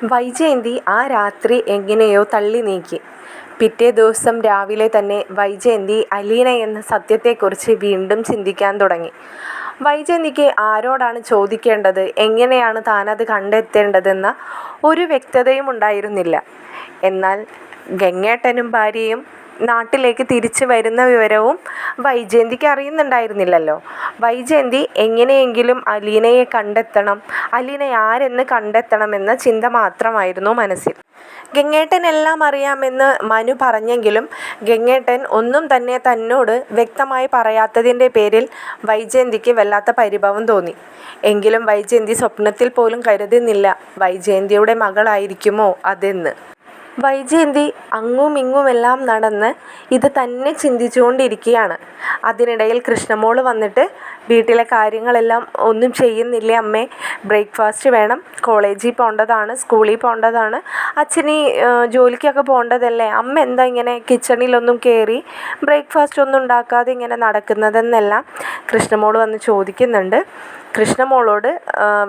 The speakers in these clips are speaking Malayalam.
വൈജയന്തി ആ രാത്രി എങ്ങനെയോ തള്ളി നീക്കി. പിറ്റേ ദിവസം രാവിലെ തന്നെ വൈജയന്തി അലീന എന്ന സത്യത്തെക്കുറിച്ച് വീണ്ടും ചിന്തിക്കാൻ തുടങ്ങി. വൈജയന്തിക്ക് ആരോടാണ് ചോദിക്കേണ്ടത്, എങ്ങനെയാണ് താനത് കണ്ടെത്തേണ്ടതെന്ന ഒരു വ്യക്തതയും ഉണ്ടായിരുന്നില്ല. എന്നാൽ ഗംഗേട്ടനും ഭാര്യയും നാട്ടിലേക്ക് തിരിച്ചു വരുന്ന വിവരവും വൈജയന്തിക്ക് അറിയുന്നുണ്ടായിരുന്നില്ലല്ലോ. വൈജയന്തി എങ്ങനെയെങ്കിലും അലീനയെ കണ്ടെത്തണം, അലീന ആരെന്ന് കണ്ടെത്തണമെന്ന ചിന്ത മാത്രമായിരുന്നു മനസ്സിൽ. ഗംഗേട്ടൻ എല്ലാം അറിയാമെന്ന് മനു പറഞ്ഞെങ്കിലും ഗംഗേട്ടൻ ഒന്നും തന്നെ തന്നോട് വ്യക്തമായി പറയാത്തതിൻ്റെ പേരിൽ വൈജയന്തിക്ക് വല്ലാത്ത പരിഭവം തോന്നി. എങ്കിലും വൈജയന്തി സ്വപ്നത്തിൽ പോലും കരുതുന്നില്ല വൈജയന്തിയുടെ മകളായിരിക്കുമോ അതെന്ന്. വൈജയന്തി അങ്ങുമിങ്ങുമെല്ലാം നടന്ന് ഇത് തന്നെ ചിന്തിച്ചുകൊണ്ടിരിക്കുകയാണ്. അതിനിടയിൽ കൃഷ്ണമോള് വന്നിട്ട്, വീട്ടിലെ കാര്യങ്ങളെല്ലാം ഒന്നും ചെയ്യുന്നില്ലേ അമ്മേ, ബ്രേക്ക്ഫാസ്റ്റ് വേണം, കോളേജിൽ പോകേണ്ടതാണ്, സ്കൂളിൽ പോകേണ്ടതാണ്, അച്ഛന് ജോലിക്കൊക്കെ പോകേണ്ടതല്ലേ, അമ്മ എന്താ ഇങ്ങനെ കിച്ചണിലൊന്നും കയറി ബ്രേക്ക്ഫാസ്റ്റ് ഒന്നും ഉണ്ടാക്കാതെ ഇങ്ങനെ നടക്കുന്നതെന്നെല്ലാം കൃഷ്ണമോള് വന്ന് ചോദിക്കുന്നുണ്ട്. കൃഷ്ണമോളോട്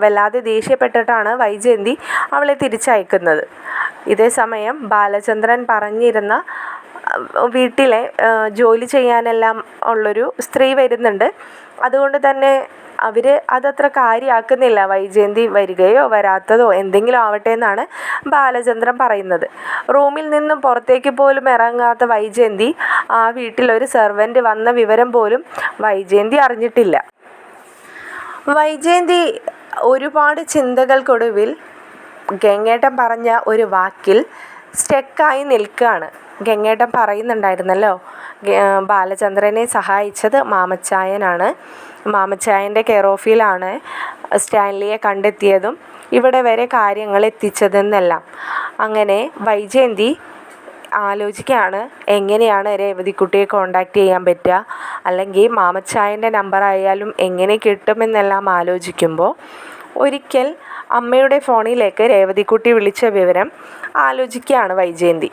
വല്ലാതെ ദേഷ്യപ്പെട്ടിട്ടാണ് വൈജയന്തി അവളെ തിരിച്ചയക്കുന്നത്. ഇതേ സമയം ബാലചന്ദ്രൻ പറഞ്ഞിരുന്ന വീട്ടിലെ ജോലി ചെയ്യാനെല്ലാം ഉള്ളൊരു സ്ത്രീ വരുന്നുണ്ട്. അതുകൊണ്ട് തന്നെ അവർ അതത്ര കാര്യമാക്കുന്നില്ല. വൈജയന്തി വരികയോ വരാത്തതോ എന്തെങ്കിലും ആവട്ടെ എന്നാണ് ബാലചന്ദ്രൻ പറയുന്നത്. റൂമിൽ നിന്നും പുറത്തേക്ക് പോലും ഇറങ്ങാത്ത വൈജയന്തി ആ വീട്ടിലൊരു സെർവൻ്റ് വന്ന വിവരം പോലും വൈജയന്തി അറിഞ്ഞിട്ടില്ല. വൈജയന്തി ഒരുപാട് ചിന്തകൾക്കൊടുവിൽ ഗംഗേട്ടൻ പറഞ്ഞ ഒരു വാക്കിൽ സ്റ്റക്കായി നിൽക്കുകയാണ്. ഗംഗേട്ടൻ പറയുന്നുണ്ടായിരുന്നല്ലോ, ബാലചന്ദ്രനെ സഹായിച്ചത് മാമച്ചായനാണ്, മാമച്ചായൻ്റെ കെയർ ഓഫിലാണ് സ്റ്റാൻലിയെ കണ്ടെത്തിയതും ഇവിടെ വരെ കാര്യങ്ങൾ എത്തിച്ചതെന്നെല്ലാം. അങ്ങനെ വൈജയന്തി ആലോചിക്കുകയാണ്, എങ്ങനെയാണ് രേവതിക്കുട്ടിയെ കോണ്ടാക്ട് ചെയ്യാൻ പറ്റുക, അല്ലെങ്കിൽ മാമച്ചായൻ്റെ നമ്പർ ആയാലും എങ്ങനെ കിട്ടുമെന്നെല്ലാം ആലോചിക്കുമ്പോൾ ഒരിക്കൽ അമ്മയുടെ ഫോണിലേക്ക് രേവതിക്കുട്ടി വിളിച്ച വിവരം ആലോചിക്കുകയാണ് വൈജയന്തി.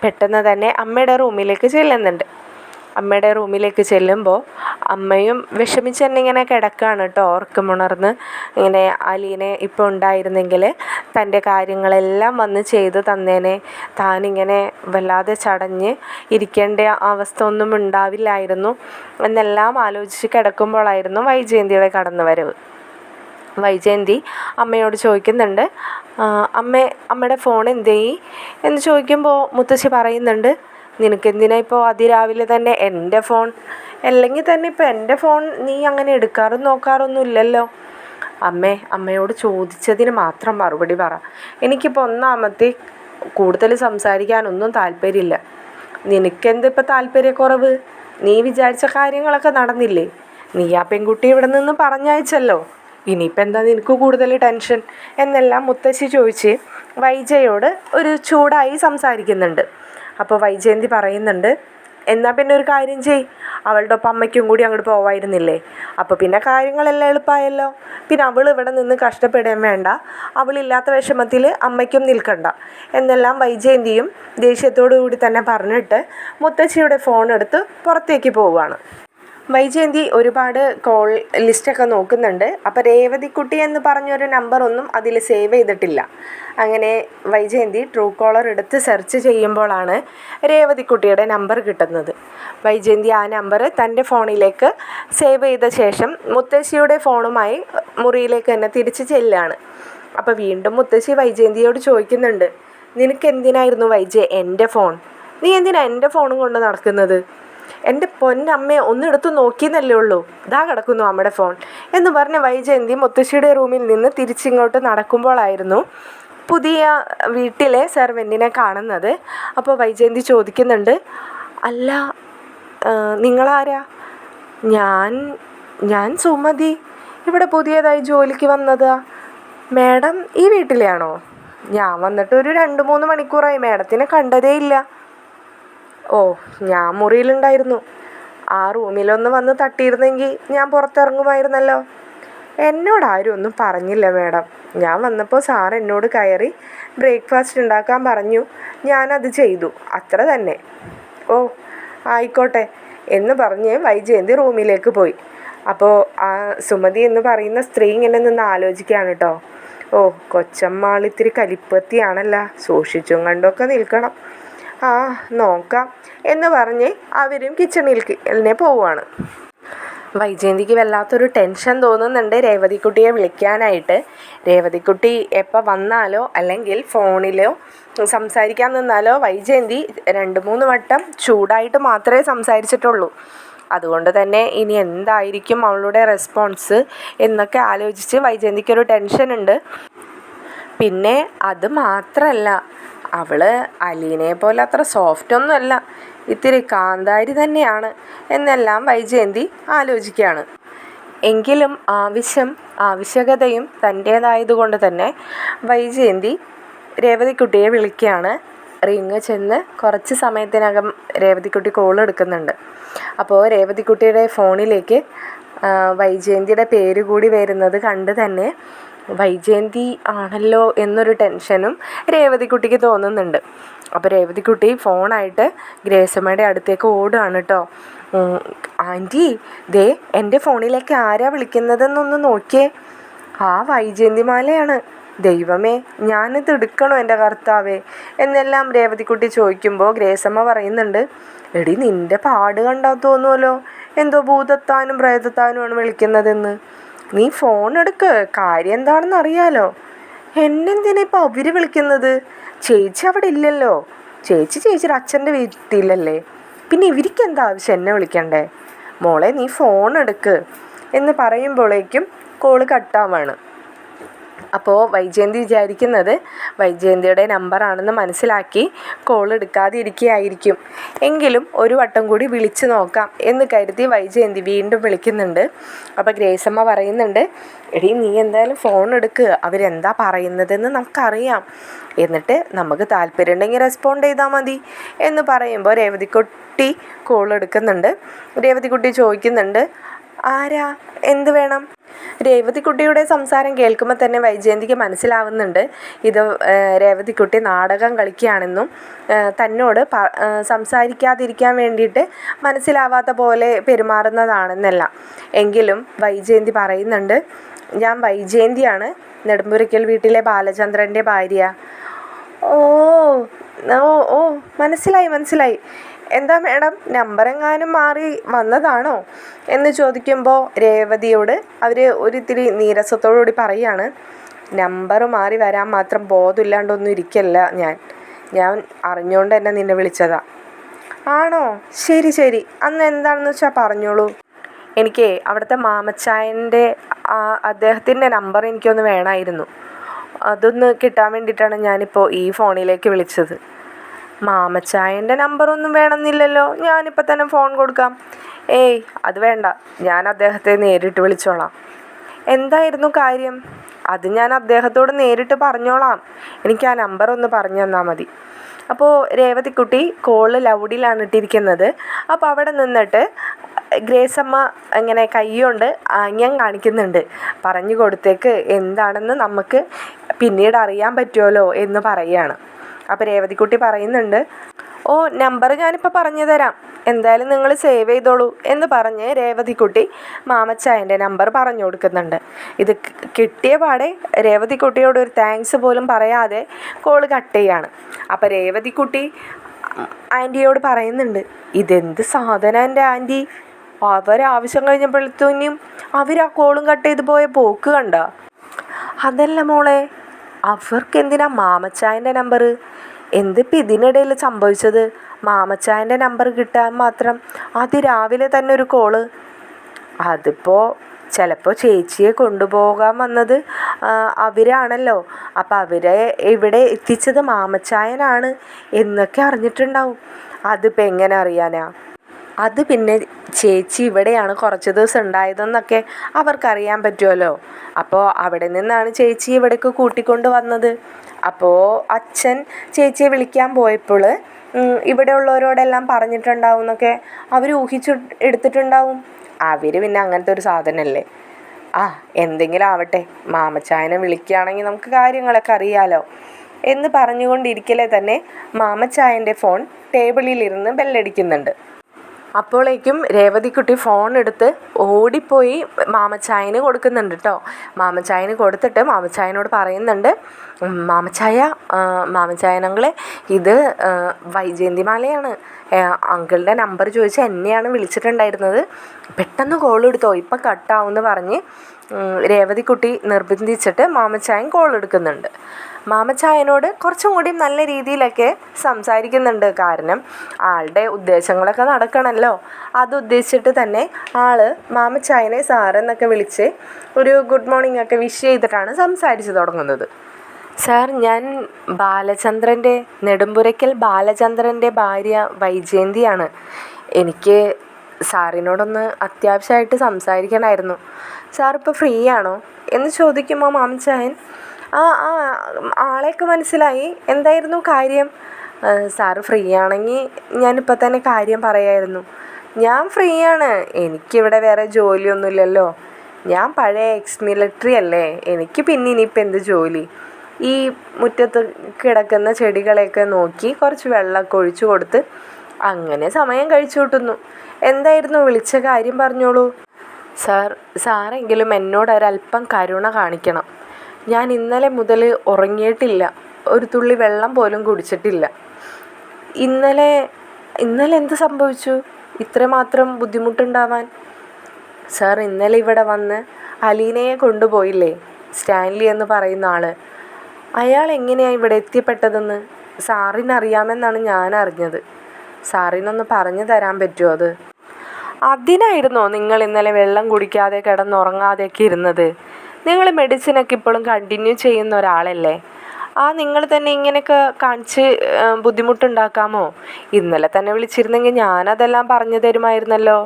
പെട്ടെന്ന് തന്നെ അമ്മയുടെ റൂമിലേക്ക് ചെല്ലുന്നുണ്ട്. അമ്മയുടെ റൂമിലേക്ക് ചെല്ലുമ്പോൾ അമ്മയും വിഷമിച്ച് തന്നെ ഇങ്ങനെ കിടക്കുകയാണ് കേട്ടോ. ഉറക്കമുണർന്ന് ഇങ്ങനെ അലീനെ ഇപ്പോൾ ഉണ്ടായിരുന്നെങ്കിൽ തൻ്റെ കാര്യങ്ങളെല്ലാം വന്ന് ചെയ്ത് തന്നേനെ, താനിങ്ങനെ വല്ലാതെ ചടഞ്ഞ് ഇരിക്കേണ്ട അവസ്ഥ ഒന്നും ഉണ്ടാവില്ലായിരുന്നു എന്നെല്ലാം ആലോചിച്ച് കിടക്കുമ്പോഴായിരുന്നു വൈജയന്തിയുടെ കടന്നുവരവ്. വൈജയന്തി അമ്മയോട് ചോദിക്കുന്നുണ്ട്, അമ്മയുടെ ഫോൺ എന്തേയി എന്ന് ചോദിക്കുമ്പോൾ മുത്തശ്ശി പറയുന്നുണ്ട്, നിനക്കെന്തിനാ ഇപ്പോൾ അതിരാവിലെ തന്നെ എൻ്റെ ഫോൺ, അല്ലെങ്കിൽ തന്നെ ഇപ്പോൾ എൻ്റെ ഫോൺ നീ അങ്ങനെ എടുക്കാറും നോക്കാറൊന്നും ഇല്ലല്ലോ. അമ്മയോട് ചോദിച്ചതിന് മാത്രം മറുപടി പറ. എനിക്കിപ്പോൾ ഒന്നാമത്തെ കൂടുതൽ സംസാരിക്കാനൊന്നും താല്പര്യമില്ല. നിനക്കെന്തിപ്പോൾ താല്പര്യക്കുറവ്? നീ വിചാരിച്ച കാര്യങ്ങളൊക്കെ നടന്നില്ലേ? നീ ആ പെൺകുട്ടി ഇവിടെ നിന്ന് പറഞ്ഞയച്ചല്ലോ, ഇനിയിപ്പോൾ എന്താ നിനക്ക് കൂടുതൽ ടെൻഷൻ എന്നെല്ലാം മുത്തശ്ശി ചോദിച്ച് വൈജയോട് ഒരു ചൂടായി സംസാരിക്കുന്നുണ്ട്. അപ്പോൾ വൈജയന്തി പറയുന്നുണ്ട്, എന്നാൽ പിന്നെ ഒരു കാര്യം ചെയ്, അവളുടെ ഒപ്പം അമ്മയ്ക്കും കൂടി അങ്ങോട്ട് പോവായിരുന്നില്ലേ, അപ്പോൾ പിന്നെ കാര്യങ്ങളെല്ലാം എളുപ്പമായല്ലോ. പിന്നെ അവൾ ഇവിടെ നിന്ന് കഷ്ടപ്പെടാൻ വേണ്ട, അവളില്ലാത്ത വിഷമത്തിൽ അമ്മയ്ക്കും നിൽക്കണ്ട എന്നെല്ലാം വൈജയന്തിയും ദേഷ്യത്തോടു കൂടി തന്നെ പറഞ്ഞിട്ട് മുത്തശ്ശിയുടെ ഫോൺ എടുത്ത് പുറത്തേക്ക് പോവുകയാണ്. വൈജയന്തി ഒരുപാട് കോൾ ലിസ്റ്റൊക്കെ നോക്കുന്നുണ്ട്. അപ്പോൾ രേവതിക്കുട്ടി എന്ന് പറഞ്ഞൊരു നമ്പറൊന്നും അതിൽ സേവ് ചെയ്തിട്ടില്ല. അങ്ങനെ വൈജയന്തി ട്രൂ കോളർ എടുത്ത് സെർച്ച് ചെയ്യുമ്പോഴാണ് രേവതിക്കുട്ടിയുടെ നമ്പർ കിട്ടുന്നത്. വൈജയന്തി ആ നമ്പർ തൻ്റെ ഫോണിലേക്ക് സേവ് ചെയ്ത ശേഷം മുത്തശ്ശിയുടെ ഫോണുമായി മുറിയിലേക്ക് തന്നെ തിരിച്ച് ചെല്ലുകയാണ്. അപ്പോൾ വീണ്ടും മുത്തശ്ശി വൈജയന്തിയോട് ചോദിക്കുന്നുണ്ട്, നിനക്ക് എന്തിനായിരുന്നു വൈജയ് എൻ്റെ ഫോൺ? നീ എന്തിനാ എൻ്റെ ഫോണും കൊണ്ട് നടക്കുന്നത്? എൻ്റെ പൊന്നമ്മയെ ഒന്നെടുത്ത് നോക്കിയെന്നല്ലേ ഉള്ളൂ, ഇതാ കിടക്കുന്നു അമ്മയുടെ ഫോൺ എന്ന് പറഞ്ഞ വൈജയന്തി മുത്തശ്ശിയുടെ റൂമിൽ നിന്ന് തിരിച്ചിങ്ങോട്ട് നടക്കുമ്പോഴായിരുന്നു പുതിയ വീട്ടിലെ സെർവൻറ്റിനെ കാണുന്നത്. അപ്പോൾ വൈജയന്തി ചോദിക്കുന്നുണ്ട്, അല്ല നിങ്ങളാരാ? ഞാൻ സുമതി, ഇവിടെ പുതിയതായി ജോലിക്ക് വന്നതാ. മാഡം ഈ വീട്ടിലെയാണോ? ഞാൻ വന്നിട്ട് ഒരു 2-3 മണിക്കൂറായി, മാഡത്തിനെ കണ്ടതേ ഇല്ല. ഓ, ഞാൻ മുറിയിലുണ്ടായിരുന്നു. ആ റൂമിലൊന്ന് വന്ന് തട്ടിയിരുന്നെങ്കിൽ ഞാൻ പുറത്തിറങ്ങുമായിരുന്നല്ലോ. എന്നോടാരും ഒന്നും പറഞ്ഞില്ല മാഡം. ഞാൻ വന്നപ്പോൾ സാർ എന്നോട് കയറി ബ്രേക്ക്ഫാസ്റ്റ് ഉണ്ടാക്കാൻ പറഞ്ഞു, ഞാനത് ചെയ്തു, അത്ര തന്നെ. ഓ ആയിക്കോട്ടെ എന്ന് പറഞ്ഞ് വൈജയന്തി റൂമിലേക്ക് പോയി. അപ്പോൾ ആ സുമതി എന്ന് പറയുന്ന സ്ത്രീ ഇങ്ങനെ നിന്ന് ആലോചിക്കുകയാണ് കേട്ടോ. ഓ, കൊച്ചമ്മാളിത്തിരി കലിപ്പത്തിയാണല്ല, സൂക്ഷിച്ചും കണ്ടൊക്കെ നിൽക്കണം. ആ, നോക്കാം എന്ന് പറഞ്ഞ് അവരും കിച്ചണിൽ പോവുകയാണ്. വൈജയന്തിക്ക് വല്ലാത്തൊരു ടെൻഷൻ തോന്നുന്നുണ്ട് രേവതിക്കുട്ടിയെ വിളിക്കാനായിട്ട്. രേവതിക്കുട്ടി എപ്പോൾ വന്നാലോ അല്ലെങ്കിൽ ഫോണിലോ സംസാരിക്കാൻ നിന്നാലോ വൈജയന്തി 2-3 വട്ടം ചൂടായിട്ട് മാത്രമേ സംസാരിച്ചിട്ടുള്ളൂ. അതുകൊണ്ട് തന്നെ ഇനി എന്തായിരിക്കും അവളുടെ റെസ്പോൺസ് എന്നൊക്കെ ആലോചിച്ച് വൈജയന്തിക്കൊരു ടെൻഷനുണ്ട്. പിന്നെ അത് മാത്രമല്ല, അവൾ അലീനയെ പോലെ അത്ര സോഫ്റ്റൊന്നുമല്ല, ഇത്തിരി കാന്താരി തന്നെയാണ് എന്നെല്ലാം വൈജയന്തി ആലോചിക്കുകയാണ്. എങ്കിലും ആവശ്യകതയും തൻ്റേതായതുകൊണ്ട് തന്നെ വൈജയന്തി രേവതിക്കുട്ടിയെ വിളിക്കുകയാണ്. റിങ് ചെന്ന് കുറച്ച് സമയത്തിനകം രേവതിക്കുട്ടി കോൾ എടുക്കുന്നുണ്ട്. അപ്പോൾ രേവതിക്കുട്ടിയുടെ ഫോണിലേക്ക് വൈജയന്തിയുടെ പേര് കൂടി വരുന്നത് കണ്ട് തന്നെ വൈജയന്തി ആണല്ലോ എന്നൊരു ടെൻഷനും രേവതിക്കുട്ടിക്ക് തോന്നുന്നുണ്ട്. അപ്പോൾ രേവതിക്കുട്ടി ഫോണായിട്ട് ഗ്രേസമ്മയുടെ അടുത്തേക്ക് ഓടുകയാണ് കേട്ടോ. ആൻറ്റി, ദേ എൻ്റെ ഫോണിലേക്ക് ആരാ വിളിക്കുന്നതെന്നൊന്ന് നോക്കിയേ. ആ വൈജയന്തിമാലയാണ്. ദൈവമേ, ഞാനിത് എടുക്കണോ എൻ്റെ കർത്താവേ എന്നെല്ലാം രേവതിക്കുട്ടി ചോദിക്കുമ്പോൾ ഗ്രേസമ്മ പറയുന്നുണ്ട്, എടി നിൻ്റെ പാട് കണ്ടാൽ തോന്നുമല്ലോ എന്തോ ഭൂതത്താനും പ്രേതത്താനുമാണ് വിളിക്കുന്നതെന്ന്. നീ ഫോൺ എടുക്ക്, കാര്യം എന്താണെന്ന് അറിയാലോ. എന്നെന്തിനാ ഇപ്പോൾ അവർ വിളിക്കുന്നത്? ചേച്ചി അവിടെ ഇല്ലല്ലോ. ചേച്ചിയുടെ അച്ഛൻ്റെ വീട്ടിലല്ലേ. പിന്നെ ഇവർക്ക് എന്താ ആവശ്യം എന്നെ വിളിക്കണ്ടേ? മോളെ നീ ഫോൺ എടുക്ക് എന്ന് പറയുമ്പോഴേക്കും കോള് കട്ടാവാണ്. അപ്പോൾ വൈജയന്തി വിചാരിക്കുന്നത് വൈജയന്തിയുടെ നമ്പറാണെന്ന് മനസ്സിലാക്കി കോൾ എടുക്കാതെ ഇരിക്കുകയായിരിക്കും. എങ്കിലും ഒരു വട്ടം കൂടി വിളിച്ചു നോക്കാം എന്ന് കരുതി വൈജയന്തി വീണ്ടും വിളിക്കുന്നുണ്ട്. അപ്പോൾ ഗ്രേസമ്മ പറയുന്നുണ്ട്, എടി നീ എന്തായാലും ഫോൺ എടുക്കുക, അവരെന്താ പറയുന്നതെന്ന് നമുക്കറിയാം, എന്നിട്ട് നമുക്ക് താല്പര്യമുണ്ടെങ്കിൽ റെസ്പോണ്ട് ചെയ്താൽ മതി എന്ന് പറയുമ്പോൾ രേവതിക്കുട്ടി കോൾ എടുക്കുന്നുണ്ട്. രേവതിക്കുട്ടി ചോദിക്കുന്നുണ്ട്, ആരാ, എന്ത് വേണം? രേവതിക്കുട്ടിയുടെ സംസാരം കേൾക്കുമ്പോൾ തന്നെ വൈജയന്തിക്ക് മനസ്സിലാവുന്നുണ്ട് ഇത് രേവതിക്കുട്ടി നാടകം കളിക്കുകയാണെന്നും തന്നോട് സംസാരിക്കാതിരിക്കാൻ വേണ്ടിയിട്ട് മനസ്സിലാവാത്ത പോലെ പെരുമാറുന്നതാണെന്നെല്ലാം. എങ്കിലും വൈജയന്തി പറയുന്നുണ്ട്, ഞാൻ വൈജയന്തിയാണ്, നെടുമ്പുരയ്ക്കൽ വീട്ടിലെ ബാലചന്ദ്രൻ്റെ ഭാര്യ. ഓ ഓ ഓ മനസ്സിലായി. എന്താ മേഡം, നമ്പറെങ്ങാനും മാറി വന്നതാണോ എന്ന് ചോദിക്കുമ്പോൾ രേവതിയോട് അവർ ഒരിത്തിരി നീരസത്തോടുകൂടി പറയുകയാണ്, നമ്പർ മാറി വരാൻ മാത്രം ബോധമില്ലാണ്ടൊന്നും ഇരിക്കല്ല ഞാൻ അറിഞ്ഞുകൊണ്ട് തന്നെ നിന്നെ വിളിച്ചതാ. ആണോ, ശരി, അന്ന് എന്താണെന്ന് വെച്ചാൽ പറഞ്ഞോളൂ. എനിക്ക് അവിടുത്തെ മാമച്ചായൻ്റെ അദ്ദേഹത്തിൻ്റെ നമ്പർ എനിക്കൊന്ന് വേണമായിരുന്നു. അതൊന്ന് കിട്ടാൻ വേണ്ടിയിട്ടാണ് ഞാനിപ്പോൾ ഈ ഫോണിലേക്ക് വിളിച്ചത്. മാമച്ചായൻ്റെ നമ്പറൊന്നും വേണമെന്നില്ലല്ലോ, ഞാനിപ്പോൾ തന്നെ ഫോൺ കൊടുക്കാം. ഏയ് അത് വേണ്ട, ഞാൻ അദ്ദേഹത്തെ നേരിട്ട് വിളിച്ചോളാം. എന്തായിരുന്നു കാര്യം? അത് ഞാൻ അദ്ദേഹത്തോട് നേരിട്ട് പറഞ്ഞോളാം, എനിക്ക് ആ നമ്പർ ഒന്ന് പറഞ്ഞു തന്നാൽ മതി. അപ്പോൾ രേവതിക്കുട്ടി കോള് ലൗഡിലാണ് ഇട്ടിരിക്കുന്നത്. അപ്പോൾ അവിടെ നിന്നിട്ട് ഗ്രേസമ്മ ഇങ്ങനെ കൈകൊണ്ട് ആംഗ്യം കാണിക്കുന്നുണ്ട്, പറഞ്ഞു കൊടുത്തേക്ക്, എന്താണെന്ന് നമുക്ക് പിന്നീട് അറിയാൻ പറ്റുമല്ലോ എന്ന് പറയുകയാണ്. അപ്പോൾ രേവതിക്കുട്ടി പറയുന്നുണ്ട്, ഓ നമ്പർ ഞാനിപ്പോൾ പറഞ്ഞു തരാം, എന്തായാലും നിങ്ങൾ സേവ് ചെയ്തോളൂ എന്ന് പറഞ്ഞ് രേവതിക്കുട്ടി മാമച്ചായൻ്റെ നമ്പർ പറഞ്ഞു കൊടുക്കുന്നുണ്ട്. ഇത് കിട്ടിയ പാടെ രേവതിക്കുട്ടിയോട് ഒരു താങ്ക്സ് പോലും പറയാതെ കോൾ കട്ട് ചെയ്യാണ്. അപ്പോൾ രേവതിക്കുട്ടി ആൻറ്റിയോട് പറയുന്നുണ്ട്, ഇതെന്ത് സാധനം എൻ്റെ ആൻറ്റി, അവരാവശ്യം കഴിഞ്ഞപ്പോഴത്തേനും അവർ ആ കോളും കട്ട് ചെയ്ത് പോയ പോക്ക് കണ്ട. അതല്ല മോളെ, അവർക്ക് എന്തിനാ മാമച്ചായൻ്റെ നമ്പർ? എന്തിപ്പോൾ ഇതിനിടയിൽ സംഭവിച്ചത്? മാമച്ചായൻ്റെ നമ്പർ കിട്ടാൻ മാത്രം അതിരാവിലെ തന്നെ ഒരു കോള്. അതിപ്പോൾ ചിലപ്പോൾ ചേച്ചിയെ കൊണ്ടുപോകാൻ വന്നത് അവരാണല്ലോ, അപ്പം അവരെ ഇവിടെ എത്തിച്ചത് മാമച്ചായനാണ് എന്നൊക്കെ അറിഞ്ഞിട്ടുണ്ടാവും. അതിപ്പോൾ എങ്ങനെ അറിയാനാ? അത് പിന്നെ ചേച്ചി ഇവിടെയാണ് കുറച്ച് ദിവസം ഉണ്ടായതെന്നൊക്കെ അവർക്കറിയാൻ പറ്റുമല്ലോ. അപ്പോൾ അവിടെ നിന്നാണ് ചേച്ചി ഇവിടേക്ക് കൂട്ടിക്കൊണ്ട് വന്നത്. അപ്പോൾ അച്ഛൻ ചേച്ചിയെ വിളിക്കാൻ പോയപ്പോൾ ഇവിടെ ഉള്ളവരോടെല്ലാം പറഞ്ഞിട്ടുണ്ടാവും എന്നൊക്കെ അവർ ഊഹിച്ചു എടുത്തിട്ടുണ്ടാവും. അവർ പിന്നെ അങ്ങനത്തെ ഒരു സാധനമല്ലേ. എന്തെങ്കിലും ആവട്ടെ, മാമച്ചായനെ വിളിക്കുകയാണെങ്കിൽ നമുക്ക് കാര്യങ്ങളൊക്കെ അറിയാലോ എന്ന് പറഞ്ഞുകൊണ്ടിരിക്കലേ തന്നെ മാമച്ചായൻ്റെ ഫോൺ ടേബിളിലിരുന്ന് ബെല്ലടിക്കുന്നുണ്ട്. അപ്പോഴേക്കും രേവതിക്കുട്ടി ഫോൺ എടുത്ത് ഓടിപ്പോയി മാമച്ചായന് കൊടുക്കുന്നുണ്ട് കേട്ടോ. മാമച്ചായന് കൊടുത്തിട്ട് മാമച്ചായനോട് പറയുന്നുണ്ട്, മാമച്ചായനങ്ങളെ ഇത് വൈജയന്തിമാലയാണ്, അങ്കിളുടെ നമ്പർ ചോദിച്ച് എന്നെയാണ് വിളിച്ചിട്ടുണ്ടായിരുന്നത്, പെട്ടെന്ന് കോൾ എടുത്തോ, ഇപ്പം കട്ടാവുമെന്ന് പറഞ്ഞ് രേവതിക്കുട്ടി നിർബന്ധിച്ചിട്ട് മാമച്ചായൻ കോൾ എടുക്കുന്നുണ്ട്. മാമച്ചായനോട് കുറച്ചും കൂടി നല്ല രീതിയിലൊക്കെ സംസാരിക്കുന്നുണ്ട്. കാരണം ആളുടെ ഉദ്ദേശങ്ങളൊക്കെ നടക്കണമല്ലോ. അത് ഉദ്ദേശിച്ചിട്ട് തന്നെ മാമച്ചായനെ സാറെന്നൊക്കെ വിളിച്ച് ഒരു ഗുഡ് മോർണിംഗ് ഒക്കെ വിഷ് ചെയ്തിട്ടാണ് സംസാരിച്ച് തുടങ്ങുന്നത്. സാർ, ഞാൻ നെടുമ്പുരയ്ക്കൽ ബാലചന്ദ്രൻ്റെ ഭാര്യ വൈജയന്തിയാണ്. എനിക്ക് സാറിനോടൊന്ന് അത്യാവശ്യമായിട്ട് സംസാരിക്കണമായിരുന്നു. സാറിപ്പോൾ ഫ്രീ ആണോ എന്ന് ചോദിക്കുമ്പോൾ മാമച്ചായൻ ആളെയൊക്കെ മനസ്സിലായി. എന്തായിരുന്നു കാര്യം? സാറ് ഫ്രീ ആണെങ്കിൽ ഞാനിപ്പോൾ തന്നെ കാര്യം പറയായിരുന്നു. ഞാൻ ഫ്രീ ആണ്, എനിക്കിവിടെ വേറെ ജോലിയൊന്നുമില്ലല്ലോ. ഞാൻ പഴയ എക്സ് മിലിറ്ററി അല്ലേ, എനിക്ക് പിന്നെ ഇനിയിപ്പോൾ എന്ത് ജോലി? ഈ മുറ്റത്ത് കിടക്കുന്ന ചെടികളെയൊക്കെ നോക്കി കുറച്ച് വെള്ളമൊക്കെ ഒഴിച്ചു കൊടുത്ത് അങ്ങനെ സമയം കഴിച്ചു കൂട്ടുന്നു. എന്തായിരുന്നു വിളിച്ച കാര്യം? പറഞ്ഞോളൂ. സാറെങ്കിലും എന്നോടൊരല്പം കരുണ കാണിക്കണം. ഞാൻ ഇന്നലെ മുതൽ ഉറങ്ങിയിട്ടില്ല, ഒരു തുള്ളി വെള്ളം പോലും കുടിച്ചിട്ടില്ല. ഇന്നലെ എന്ത് സംഭവിച്ചു ഇത്രമാത്രം ബുദ്ധിമുട്ടുണ്ടാവാൻ? സാർ, ഇന്നലെ ഇവിടെ വന്ന് അലീനയെ കൊണ്ടുപോയില്ലേ, സ്റ്റാൻലി എന്ന് പറയുന്ന ആൾ. അയാൾ എങ്ങനെയാണ് ഇവിടെ എത്തിപ്പെട്ടതെന്ന് സാറിനറിയാമെന്നാണ് ഞാൻ അറിഞ്ഞത്. സാറിനൊന്ന് പറഞ്ഞു തരാൻ പറ്റുമോ അത്? അതിനായിരുന്നോ നിങ്ങൾ ഇന്നലെ വെള്ളം കുടിക്കാതെ കിടന്നുറങ്ങാതെയൊക്കെ ഇരുന്നത്? നിങ്ങൾ മെഡിസിനൊക്കെ ഇപ്പോഴും കണ്ടിന്യൂ ചെയ്യുന്ന ഒരാളല്ലേ. നിങ്ങൾ തന്നെ ഇങ്ങനെയൊക്കെ കാണിച്ച് ബുദ്ധിമുട്ടുണ്ടാക്കാമോ? ഇന്നലെ തന്നെ വിളിച്ചിരുന്നെങ്കിൽ ഞാനതെല്ലാം പറഞ്ഞു തരുമായിരുന്നല്ലോ.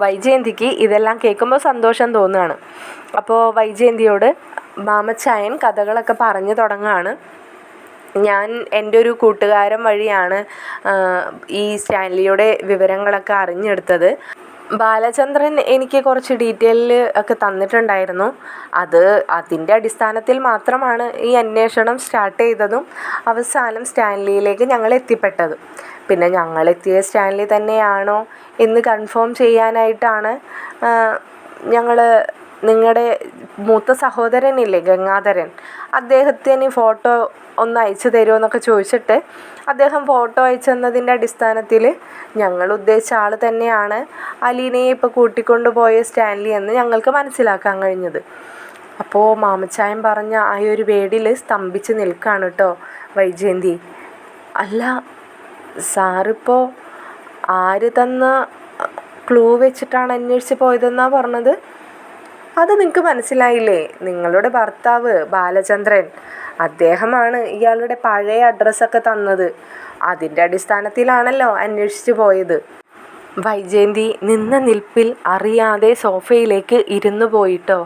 വൈജയന്തിക്ക് ഇതെല്ലാം കേൾക്കുമ്പോൾ സന്തോഷം തോന്നുകയാണ്. അപ്പോൾ വൈജയന്തിയോട് മാമച്ചായൻ കഥകളൊക്കെ പറഞ്ഞു തുടങ്ങുകയാണ്. ഞാൻ എൻ്റെ ഒരു കൂട്ടുകാരൻ വഴിയാണ് ഈ സ്റ്റാൻലിയുടെ വിവരങ്ങളൊക്കെ അറിഞ്ഞെടുത്തത്. ബാലചന്ദ്രൻ എനിക്ക് കുറച്ച് ഡീറ്റെയിൽ ഒക്കെ തന്നിട്ടുണ്ടായിരുന്നു. അതിൻ്റെ അടിസ്ഥാനത്തിൽ മാത്രമാണ് ഈ അന്വേഷണം സ്റ്റാർട്ട് ചെയ്തതും അവസാനം സ്റ്റാൻലിയിലേക്ക് ഞങ്ങൾ എത്തിപ്പെട്ടതും. പിന്നെ ഞങ്ങളെത്തിയ സ്റ്റാൻലി തന്നെയാണോ എന്ന് കൺഫേം ചെയ്യാനായിട്ടാണ് ഞങ്ങൾ നിങ്ങളുടെ മൂത്ത സഹോദരനില്ലേ ഗംഗാധരൻ, അദ്ദേഹത്തിന് ഫോട്ടോ ഒന്ന് അയച്ചു തരുമോ എന്നൊക്കെ ചോദിച്ചിട്ട് അദ്ദേഹം ഫോട്ടോ അയച്ചു തന്നതിൻ്റെ അടിസ്ഥാനത്തിൽ ഞങ്ങൾ ഉദ്ദേശിച്ച ആൾ തന്നെയാണ് അലീനയെ ഇപ്പോൾ കൂട്ടിക്കൊണ്ടു പോയ സ്റ്റാൻലി എന്ന് ഞങ്ങൾക്ക് മനസ്സിലാക്കാൻ കഴിഞ്ഞത്. അപ്പോൾ മാമച്ചായൻ പറഞ്ഞ ആ ഒരു വേടിയിൽ സ്തംഭിച്ച് നിൽക്കുകയാണ് കേട്ടോ വൈജയന്തി. അല്ല സാറിപ്പോൾ ആര് തന്ന ക്ലൂ വെച്ചിട്ടാണ് അന്വേഷിച്ച് പോയതെന്നാണ് പറഞ്ഞത്? അത് നിങ്ങൾക്ക് മനസ്സിലായില്ലേ? നിങ്ങളുടെ ഭർത്താവ് ബാലചന്ദ്രൻ, അദ്ദേഹമാണ് ഇയാളുടെ പഴയ അഡ്രസ്സൊക്കെ തന്നത്. അതിൻ്റെ അടിസ്ഥാനത്തിലാണല്ലോ അന്വേഷിച്ച് പോയത്. വൈജയന്തി നിന്ന നിൽപ്പിൽ അറിയാതെ സോഫയിലേക്ക് ഇരുന്നു പോയിട്ടോ.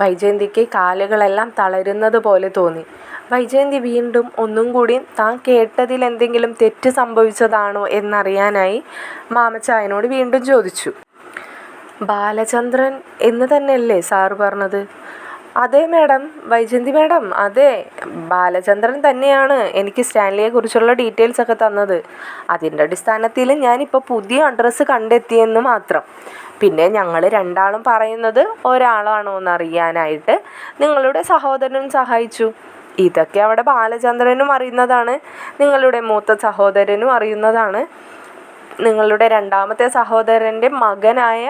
വൈജയന്തിക്ക് കാലുകളെല്ലാം തളരുന്നത് പോലെ തോന്നി. വൈജയന്തി വീണ്ടും ഒന്നും കൂടി താൻ കേട്ടതിൽ എന്തെങ്കിലും തെറ്റ് സംഭവിച്ചതാണോ എന്നറിയാനായി മാമച്ചായനോട് വീണ്ടും ചോദിച്ചു. ബാലചന്ദ്രൻ എന്ന് തന്നെയല്ലേ സാറ് പറഞ്ഞത്? അതെ മാഡം, വൈജയന്തി മാഡം, അതെ, ബാലചന്ദ്രൻ തന്നെയാണ് എനിക്ക് സ്റ്റാൻലിയെ കുറിച്ചുള്ള ഡീറ്റെയിൽസ് ഒക്കെ തന്നത്. അതിൻ്റെ അടിസ്ഥാനത്തിൽ ഞാനിപ്പോൾ പുതിയ അഡ്രസ്സ് കണ്ടെത്തിയെന്ന് മാത്രം. പിന്നെ ഞങ്ങൾ രണ്ടാളും പറയുന്നത് ഒരാളാണോ എന്നറിയാനായിട്ട് നിങ്ങളുടെ സഹോദരനും സഹായിച്ചു. ഇതൊക്കെ അവിടെ ബാലചന്ദ്രനും അറിയുന്നതാണ്, നിങ്ങളുടെ മൂത്ത സഹോദരനും അറിയുന്നതാണ്, നിങ്ങളുടെ രണ്ടാമത്തെ സഹോദരൻ്റെ മകനായ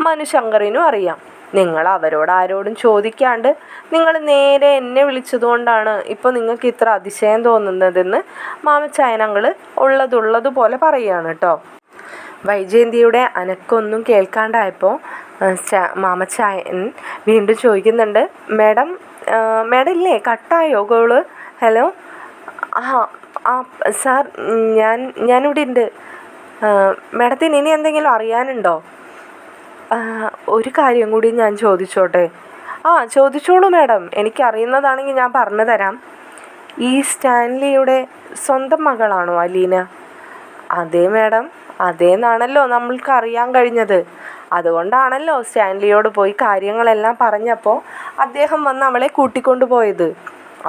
മനുശങ്കറിനും അറിയാം. നിങ്ങൾ അവരോട് ആരോടും ചോദിക്കാണ്ട് നിങ്ങൾ നേരെ എന്നെ വിളിച്ചതുകൊണ്ടാണ് ഇപ്പോൾ നിങ്ങൾക്ക് ഇത്ര അതിശയം തോന്നുന്നതെന്ന് മാമച്ചായനങ്ങൾ ഉള്ളതുപോലെ പറയുകയാണ് കേട്ടോ. വൈജയന്തിയുടെ അനക്കൊന്നും കേൾക്കാണ്ടായപ്പോൾ മാമച്ചായൻ വീണ്ടും ചോദിക്കുന്നുണ്ട്, മാഡം ഇല്ലേ, കട്ടായോ കോള്? ഹലോ, സാർ, ഞാനിവിടെ ഉണ്ട്. മാഡത്തിന് ഇനി എന്തെങ്കിലും അറിയാനുണ്ടോ? ഒരു കാര്യം കൂടി ഞാൻ ചോദിച്ചോട്ടെ? ചോദിച്ചോളൂ മാഡം, എനിക്കറിയുന്നതാണെങ്കിൽ ഞാൻ പറഞ്ഞു തരാം. ഈ സ്റ്റാൻലിയുടെ സ്വന്തം മകളാണോ അലീന? അതെ മാഡം, അതേന്നാണല്ലോ നമ്മൾക്ക് അറിയാൻ കഴിഞ്ഞത്. അതുകൊണ്ടാണല്ലോ സ്റ്റാൻലിയോട് പോയി കാര്യങ്ങളെല്ലാം പറഞ്ഞപ്പോൾ അദ്ദേഹം വന്ന് അവളെ കൂട്ടിക്കൊണ്ടു പോയത്.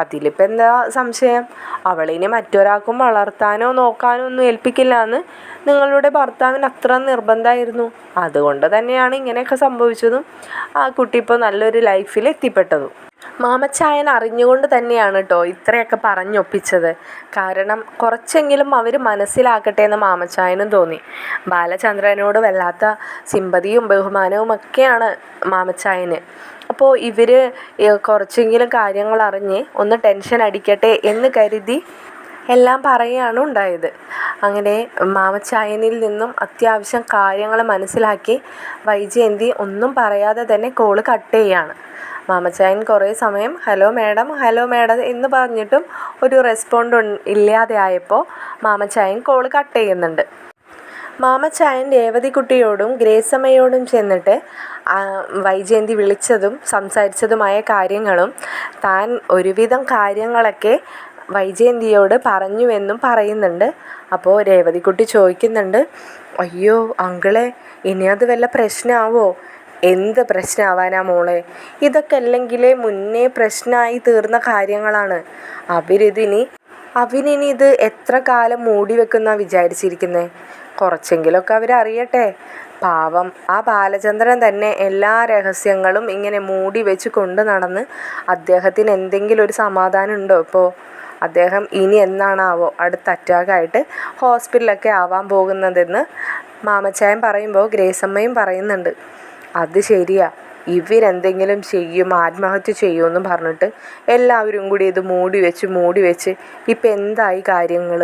അതിലിപ്പോൾ എന്താ സംശയം? അവളിനി മറ്റൊരാൾക്കും വളർത്താനോ നോക്കാനോ ഒന്നും ഏൽപ്പിക്കില്ല എന്ന് നിങ്ങളുടെ ഭർത്താവിന് അത്ര നിർബന്ധമായിരുന്നു. അതുകൊണ്ട് തന്നെയാണ് ഇങ്ങനെയൊക്കെ സംഭവിച്ചതും ആ കുട്ടി ഇപ്പോൾ നല്ലൊരു ലൈഫിൽ എത്തിപ്പെട്ടതും. മാമച്ചായൻ അറിഞ്ഞുകൊണ്ട് തന്നെയാണ് കേട്ടോ ഇത്രയൊക്കെ പറഞ്ഞൊപ്പിച്ചത്. കാരണം കുറച്ചെങ്കിലും അവർ മനസ്സിലാക്കട്ടെ എന്ന് മാമച്ചായനും തോന്നി. ബാലചന്ദ്രനോട് വല്ലാത്ത സിമ്പതിയും ബഹുമാനവും ഒക്കെയാണ് മാമച്ചായന്. അപ്പോൾ ഇവർ കുറച്ചെങ്കിലും കാര്യങ്ങൾ അറിഞ്ഞ് ഒന്ന് ടെൻഷൻ അടിക്കട്ടെ എന്ന് കരുതി എല്ലാം പറയുകയാണ് ഉണ്ടായത്. അങ്ങനെ മാമച്ചായനിൽ നിന്നും അത്യാവശ്യം കാര്യങ്ങൾ മനസ്സിലാക്കി വൈജയന്തി ഒന്നും പറയാതെ തന്നെ കോള് കട്ട് ചെയ്യുകയാണ്. മാമച്ചായൻ കുറേ സമയം ഹലോ മാഡം എന്ന് പറഞ്ഞിട്ടും ഒരു റെസ്പോണ്ട് ഇല്ലാതെ ആയപ്പോൾ മാമച്ചായൻ കോള് കട്ട് ചെയ്യുന്നുണ്ട്. മാമച്ചായൻ രേവതിക്കുട്ടിയോടും ഗ്രേസമ്മയോടും ചെന്നിട്ട് വൈജയന്തി വിളിച്ചതും സംസാരിച്ചതുമായ കാര്യങ്ങളും താൻ ഒരുവിധം കാര്യങ്ങളൊക്കെ വൈജയന്തിയോട് പറഞ്ഞുവെന്നും പറയുന്നുണ്ട്. അപ്പോൾ രേവതിക്കുട്ടി ചോദിക്കുന്നുണ്ട്, അയ്യോ അങ്കിളെ, ഇനി അത് വല്ല പ്രശ്നമാവോ? എന്ത് പ്രശ്നമാവാനാ മോളെ, ഇതൊക്കെ അല്ലെങ്കിൽ മുന്നേ പ്രശ്നമായി തീർന്ന കാര്യങ്ങളാണ്. അവനിനി ഇത് എത്ര കാലം മൂടി വെക്കുന്ന വിചാരിച്ചിരിക്കുന്നത്? കുറച്ചെങ്കിലുമൊക്കെ അവരറിയട്ടെ. പാവം ആ ബാലചന്ദ്രൻ തന്നെ എല്ലാ രഹസ്യങ്ങളും ഇങ്ങനെ മൂടി വെച്ച് കൊണ്ട് നടന്ന് അദ്ദേഹത്തിന് എന്തെങ്കിലും ഒരു സമാധാനം ഉണ്ടോ? ഇപ്പോൾ അദ്ദേഹം ഇനി എന്നാണാവോ അടുത്ത അറ്റാക്കായിട്ട് ഹോസ്പിറ്റലൊക്കെ ആവാൻ പോകുന്നതെന്ന് മാമച്ചായൻ പറയുമ്പോൾ ഗ്രേസമ്മയും പറയുന്നുണ്ട്, അത് ശരിയാ, ഇവരെന്തെങ്കിലും ചെയ്യും, ആത്മഹത്യ ചെയ്യുമെന്ന് പറഞ്ഞിട്ട് എല്ലാവരും കൂടി ഇത് മൂടി വെച്ച് ഇപ്പം എന്തായി കാര്യങ്ങൾ?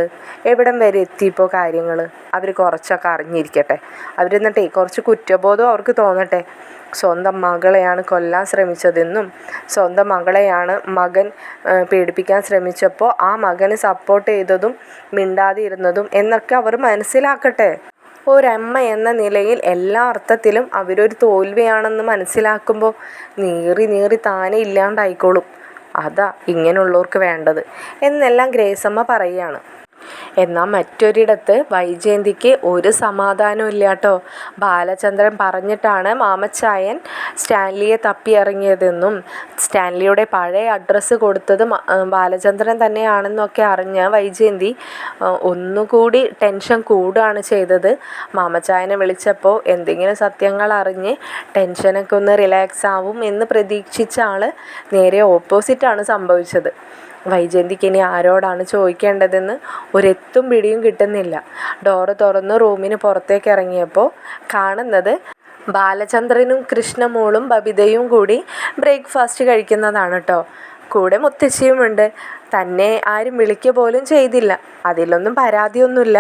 എവിടം വരെ എത്തിയിപ്പോൾ കാര്യങ്ങൾ? അവർ കുറച്ചൊക്കെ അറിഞ്ഞിരിക്കട്ടെ. അവരെന്നിട്ടേ കുറച്ച് കുറ്റബോധം അവർക്ക് തോന്നട്ടെ. സ്വന്തം മകളെയാണ് കൊല്ലാൻ ശ്രമിച്ചതെന്നും സ്വന്തം മകളെയാണ് മകൻ പീഡിപ്പിക്കാൻ ശ്രമിച്ചപ്പോൾ ആ മകന് സപ്പോർട്ട് ചെയ്തതും മിണ്ടാതെ ഇരുന്നതും എന്നൊക്കെ അവർ മനസ്സിലാക്കട്ടെ. ഒരമ്മ എന്ന നിലയിൽ എല്ലാ അർത്ഥത്തിലും അവരൊരു തോൽവിയാണെന്ന് മനസ്സിലാക്കുമ്പോൾ നീറി താനെ ഇല്ലാണ്ടായിക്കോളും. അതാ ഇങ്ങനെയുള്ളവർക്ക് വേണ്ടത് എന്നെല്ലാം ഗ്രേസമ്മ പറയുകയാണ്. എന്നാൽ മറ്റൊരിടത്ത് വൈജയന്തിക്ക് ഒരു സമാധാനവും ഇല്ല കേട്ടോ. ബാലചന്ദ്രൻ പറഞ്ഞിട്ടാണ് മാമച്ചായൻ സ്റ്റാൻലിയെ തപ്പിയിറങ്ങിയതെന്നും സ്റ്റാൻലിയുടെ പഴയ അഡ്രസ്സ് കൊടുത്തത് ബാലചന്ദ്രൻ തന്നെയാണെന്നൊക്കെ അറിഞ്ഞ വൈജയന്തി ഒന്നുകൂടി ടെൻഷൻ കൂടുകയാണ് ചെയ്തത്. മാമച്ചായനെ വിളിച്ചപ്പോൾ എന്തെങ്കിലും സത്യങ്ങൾ അറിഞ്ഞ് ടെൻഷനൊക്കെ ഒന്ന് റിലാക്സ് ആവും എന്ന് പ്രതീക്ഷിച്ച ആൾ നേരെ ഓപ്പോസിറ്റാണ് സംഭവിച്ചത്. വൈജയന്തിക്ക് ഇനി ആരോടാണ് ചോദിക്കേണ്ടതെന്ന് ഒരെത്തും പിടിയും കിട്ടുന്നില്ല. ഡോറ് തുറന്ന് റൂമിന് പുറത്തേക്ക് ഇറങ്ങിയപ്പോൾ കാണുന്നത് ബാലചന്ദ്രനും കൃഷ്ണമോളും ബബിതയും കൂടി ബ്രേക്ക്ഫാസ്റ്റ് കഴിക്കുന്നതാണ് കേട്ടോ. കൂടെ മുത്തശ്ശിയുമുണ്ട്. തന്നെ ആരും വിളിക്കുക പോലും ചെയ്തില്ല. അതിലൊന്നും പരാതിയൊന്നുമില്ല.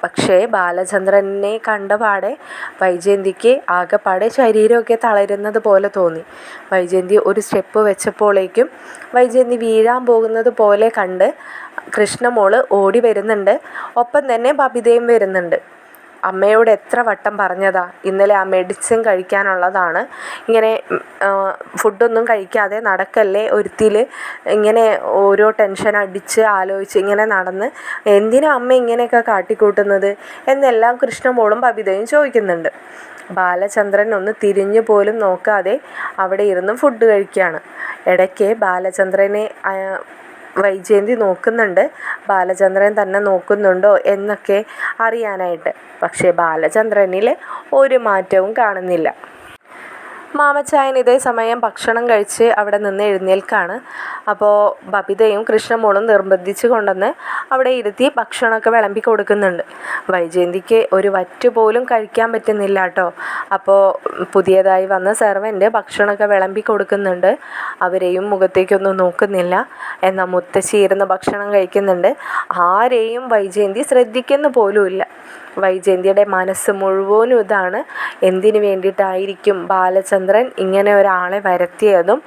പക്ഷേ ബാലചന്ദ്രനെ കണ്ടപാടെ വൈജയന്തിക്ക് ആകെപ്പാടെ ശരീരമൊക്കെ തളരുന്നത് പോലെ തോന്നി. വൈജയന്തി ഒരു സ്റ്റെപ്പ് വെച്ചപ്പോഴേക്കും വൈജയന്തി വീഴാൻ പോകുന്നത് പോലെ കണ്ട് കൃഷ്ണമോള് ഓടി വരുന്നുണ്ട്. ഒപ്പം തന്നെ ബബിതയും വരുന്നുണ്ട്. അമ്മയോട് എത്ര വട്ടം പറഞ്ഞതാ, ഇന്നലെ ആ മെഡിസിൻ കഴിക്കാനുള്ളതാണ്, ഇങ്ങനെ ഫുഡൊന്നും കഴിക്കാതെ നടക്കല്ലേ ഒരുത്തിയിൽ, ഇങ്ങനെ ഓരോ ടെൻഷൻ അടിച്ച് ആലോചിച്ച് ഇങ്ങനെ നടന്ന് എന്തിനാ അമ്മ ഇങ്ങനെയൊക്കെ കാട്ടിക്കൂട്ടുന്നത് എന്നെല്ലാം കൃഷ്ണമോളും ബബിതയും ചോദിക്കുന്നുണ്ട്. ബാലചന്ദ്രൻ ഒന്ന് തിരിഞ്ഞു പോലും നോക്കാതെ അവിടെ ഇരുന്ന് ഫുഡ് കഴിക്കുകയാണ്. ഇടയ്ക്ക് ബാലചന്ദ്രനെ വൈജയന്തി നോക്കുന്നുണ്ട്. ബാലചന്ദ്രൻ തന്നെ നോക്കുന്നുണ്ടോ എന്നൊക്കെ അറിയാനായിട്ട്. പക്ഷേ ബാലചന്ദ്രനിൽ ഒരു മാറ്റവും കാണുന്നില്ല. മാമച്ചായൻ ഇതേ സമയം ഭക്ഷണം കഴിച്ച് അവിടെ നിന്ന് എഴുന്നേൽക്കാണ്. അപ്പോൾ ബബിതയും കൃഷ്ണമോളും നിർബന്ധിച്ച് കൊണ്ടുവന്ന് അവിടെ ഇരുത്തി ഭക്ഷണമൊക്കെ വിളമ്പി കൊടുക്കുന്നുണ്ട്. വൈജയന്തിക്ക് ഒരു വറ്റ് പോലും കഴിക്കാൻ പറ്റുന്നില്ല കേട്ടോ. അപ്പോൾ പുതിയതായി വന്ന സെർവൻ്റ് ഭക്ഷണമൊക്കെ വിളമ്പി കൊടുക്കുന്നുണ്ട്. അവരെയും മുഖത്തേക്കൊന്നും നോക്കുന്നില്ല. എന്നാൽ മുത്തശ്ശി ഇരുന്ന് ഭക്ഷണം കഴിക്കുന്നുണ്ട്. ആരെയും വൈജയന്തി ശ്രദ്ധിക്കുന്ന പോലുമില്ല. വൈജയന്തിയുടെ മനസ്സ് മുഴുവനും ഇതാണ്, എന്തിനു വേണ്ടിയിട്ടായിരിക്കും ബാലചന്ദ്രൻ ഇങ്ങനെ ഒരാളെ വരുത്തിയതും